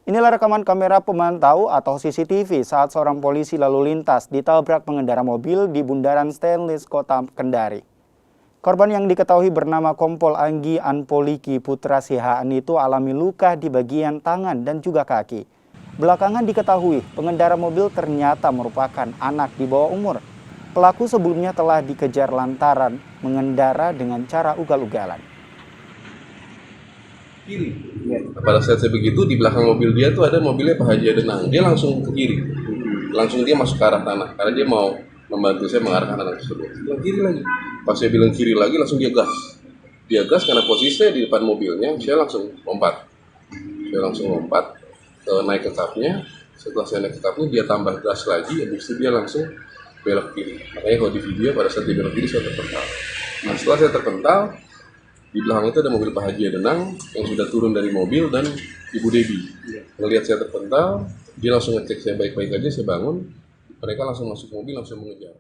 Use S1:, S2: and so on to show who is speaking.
S1: Inilah rekaman kamera pemantau atau CCTV saat seorang polisi lalu lintas ditabrak pengendara mobil di Bundaran Stainless, Kota Kendari. Korban yang diketahui bernama Kompol Anggi Anpoliki Putra Sihaan itu alami luka di bagian tangan dan juga kaki. Belakangan diketahui pengendara mobil ternyata merupakan anak di bawah umur. Pelaku sebelumnya telah dikejar lantaran mengendara dengan cara ugal-ugalan.
S2: Kiri. Pada saat saya begitu, di belakang mobil dia tuh ada mobilnya Pak Haji Adenang. Dia langsung ke kiri. Langsung dia masuk ke arah tanah karena dia mau membantu saya mengarahkan anak tersebut. Bilang kiri lagi. Pas saya bilang kiri lagi, langsung dia gas. Dia gas karena posisinya di depan mobilnya. Saya langsung lompat. Naik ke kapnya. Setelah saya naik ke kapnya, dia tambah gas lagi. Habis itu dia langsung belok kiri. Makanya kalau di video pada saat dia belok kiri saya terpental. Nah setelah saya terpental, di belakang itu ada mobil Pak Haji Adenang yang sudah turun dari mobil dan Ibu Debi. Melihat saya terpental, dia langsung ngecek saya baik-baik aja, saya bangun. Mereka langsung masuk mobil, langsung mengejar.